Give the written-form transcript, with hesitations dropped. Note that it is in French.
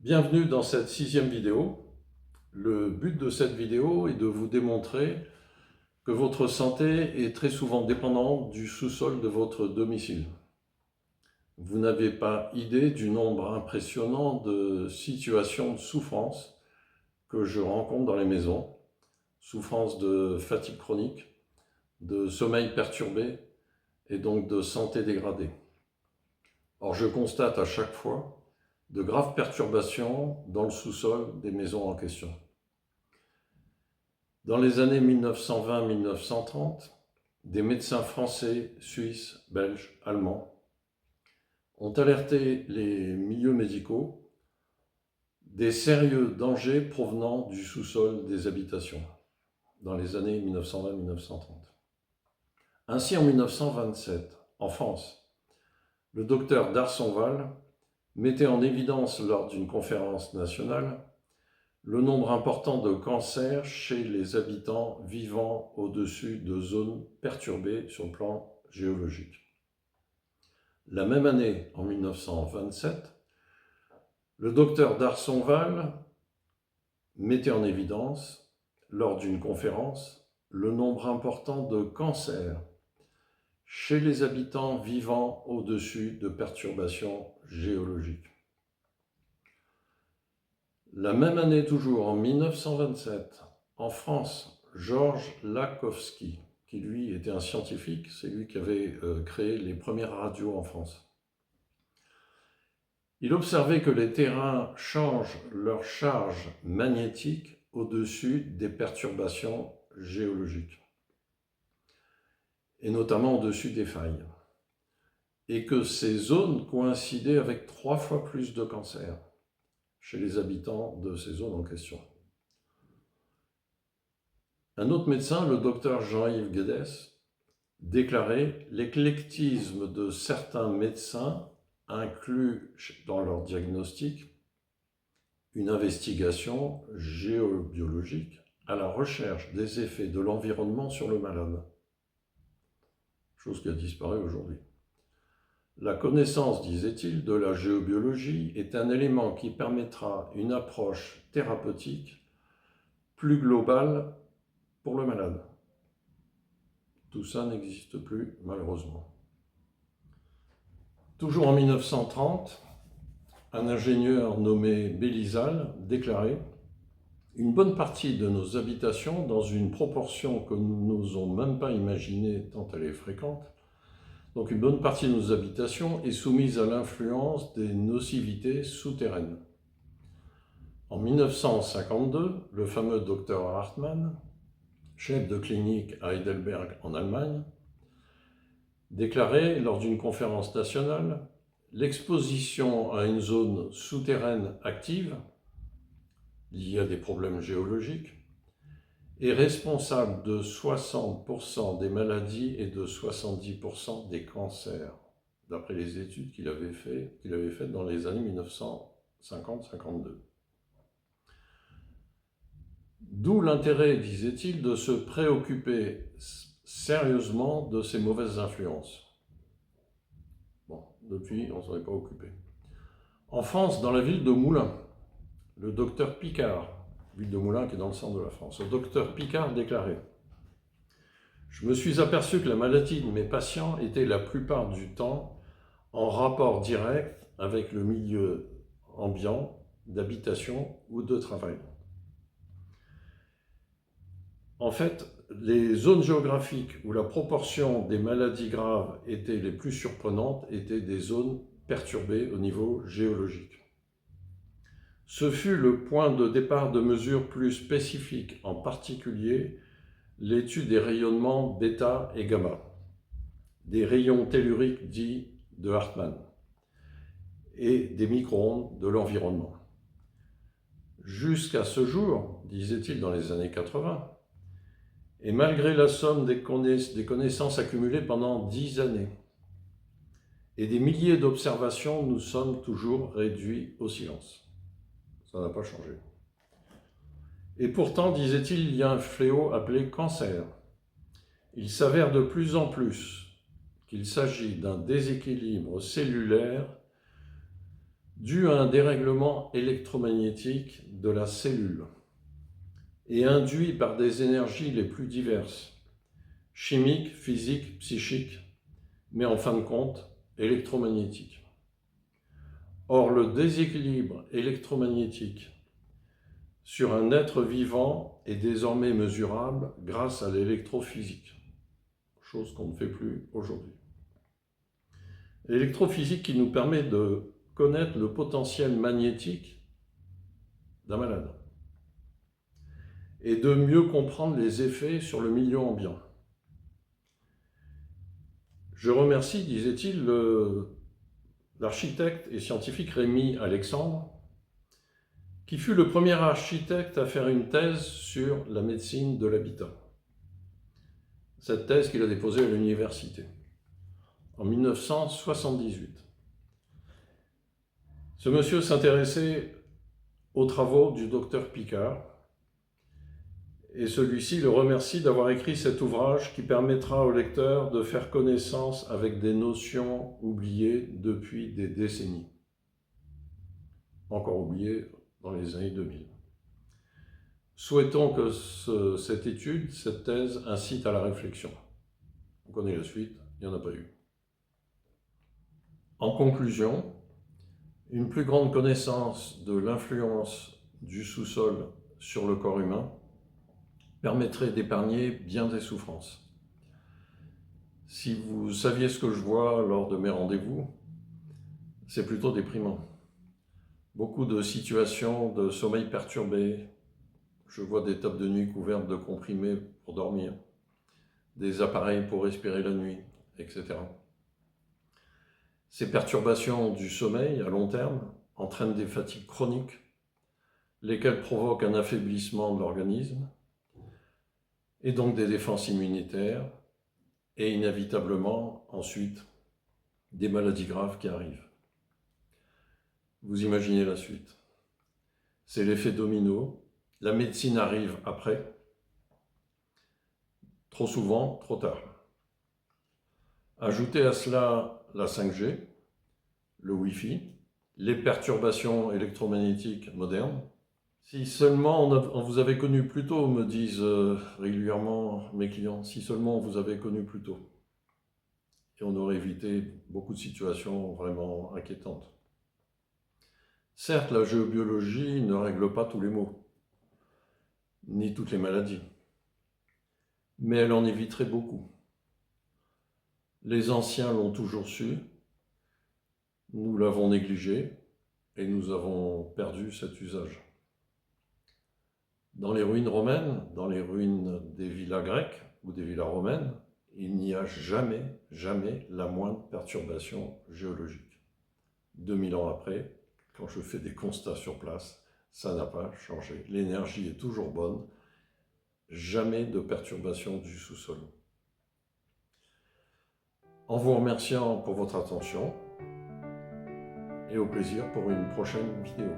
Bienvenue dans cette 6e vidéo. Le but de cette vidéo est de vous démontrer que votre santé est très souvent dépendante du sous-sol de votre domicile. Vous n'avez pas idée du nombre impressionnant de situations de souffrance que je rencontre dans les maisons. Souffrance de fatigue chronique, de sommeil perturbé et donc de santé dégradée. Or, je constate à chaque fois de graves perturbations dans le sous-sol des maisons en question. Dans les années 1920-1930, des médecins français, suisses, belges, allemands ont alerté les milieux médicaux des sérieux dangers provenant du sous-sol des habitations dans les années 1920-1930. Ainsi, en 1927, en France, le docteur Darsonval mettait en évidence lors d'une conférence nationale le nombre important de cancers chez les habitants vivant au-dessus de zones perturbées sur le plan géologique. La même année, en 1927, le docteur Darsonval mettait en évidence, lors d'une conférence, le nombre important de cancers chez les habitants vivant au-dessus de perturbations géologiques. La même année toujours, en 1927, en France, Georges Lakhovsky, qui lui était un scientifique, c'est lui qui avait créé les premières radios en France. Il observait que les terrains changent leur charge magnétique au-dessus des perturbations géologiques, et notamment au-dessus des failles, et que ces zones coïncidaient avec 3 fois plus de cancers chez les habitants de ces zones en question. Un autre médecin, le docteur Jean-Yves Guédès, déclarait « L'éclectisme de certains médecins inclut dans leur diagnostic une investigation géobiologique à la recherche des effets de l'environnement sur le malade », chose qui a disparu aujourd'hui. La connaissance, disait-il, de la géobiologie est un élément qui permettra une approche thérapeutique plus globale pour le malade. Tout ça n'existe plus, malheureusement. Toujours en 1930, un ingénieur nommé Bélizal déclarait « Une bonne partie de nos habitations, dans une proportion que nous n'osons même pas imaginer tant elle est fréquente, donc une bonne partie de nos habitations est soumise à l'influence des nocivités souterraines. » En 1952, le fameux docteur Hartmann, chef de clinique à Heidelberg en Allemagne, déclarait lors d'une conférence nationale « L'exposition à une zone souterraine active, liée à des problèmes géologiques, est responsable de 60% des maladies et de 70% des cancers, d'après les études qu'il avait faites dans les années 1950-52. D'où l'intérêt, disait-il, de se préoccuper sérieusement de ces mauvaises influences. Bon, depuis, on ne s'en est pas occupé. En France, dans la ville de Moulins, le docteur Picard, ville de Moulins qui est dans le centre de la France, le docteur Picard déclarait « Je me suis aperçu que la maladie de mes patients était la plupart du temps en rapport direct avec le milieu ambiant, d'habitation ou de travail. » En fait, les zones géographiques où la proportion des maladies graves était les plus surprenantes étaient des zones perturbées au niveau géologique. Ce fut le point de départ de mesures plus spécifiques, en particulier l'étude des rayonnements bêta et gamma, des rayons telluriques dits de Hartmann et des micro-ondes de l'environnement. Jusqu'à ce jour, disait-il dans les années 80, et malgré la somme des connaissances accumulées pendant 10 années et des milliers d'observations, nous sommes toujours réduits au silence. Ça n'a pas changé. Et pourtant, disait-il, il y a un fléau appelé cancer. Il s'avère de plus en plus qu'il s'agit d'un déséquilibre cellulaire dû à un dérèglement électromagnétique de la cellule et induit par des énergies les plus diverses, chimiques, physiques, psychiques, mais en fin de compte, électromagnétiques. Or, le déséquilibre électromagnétique sur un être vivant est désormais mesurable grâce à l'électrophysique, chose qu'on ne fait plus aujourd'hui. L'électrophysique qui nous permet de connaître le potentiel magnétique d'un malade et de mieux comprendre les effets sur le milieu ambiant. Je remercie, disait-il, l'architecte et scientifique Rémi Alexandre, qui fut le premier architecte à faire une thèse sur la médecine de l'habitat. Cette thèse qu'il a déposée à l'université en 1978. Ce monsieur s'intéressait aux travaux du docteur Picard, et celui-ci le remercie d'avoir écrit cet ouvrage qui permettra au lecteur de faire connaissance avec des notions oubliées depuis des décennies, encore oubliées dans les années 2000. Souhaitons que cette étude, cette thèse, incite à la réflexion. On connaît la suite, il n'y en a pas eu. En conclusion, une plus grande connaissance de l'influence du sous-sol sur le corps humain permettrait d'épargner bien des souffrances. Si vous saviez ce que je vois lors de mes rendez-vous, c'est plutôt déprimant. Beaucoup de situations de sommeil perturbé, je vois des tables de nuit couvertes de comprimés pour dormir, des appareils pour respirer la nuit, etc. Ces perturbations du sommeil à long terme entraînent des fatigues chroniques, lesquelles provoquent un affaiblissement de l'organisme, et donc des défenses immunitaires, et inévitablement, ensuite, des maladies graves qui arrivent. Vous imaginez la suite. C'est l'effet domino. La médecine arrive après. Trop souvent, trop tard. Ajoutez à cela la 5G, le Wi-Fi, les perturbations électromagnétiques modernes. Si seulement on vous avait connu plus tôt, me disent régulièrement mes clients, si seulement on vous avait connu plus tôt. Et on aurait évité beaucoup de situations vraiment inquiétantes. Certes, la géobiologie ne règle pas tous les maux, ni toutes les maladies, mais elle en éviterait beaucoup. Les anciens l'ont toujours su, nous l'avons négligé et nous avons perdu cet usage. Dans les ruines romaines, dans les ruines des villas grecques ou des villas romaines, il n'y a jamais la moindre perturbation géologique. 2000 ans après, quand je fais des constats sur place, ça n'a pas changé. L'énergie est toujours bonne, jamais de perturbation du sous-sol. En vous remerciant pour votre attention et au plaisir pour une prochaine vidéo.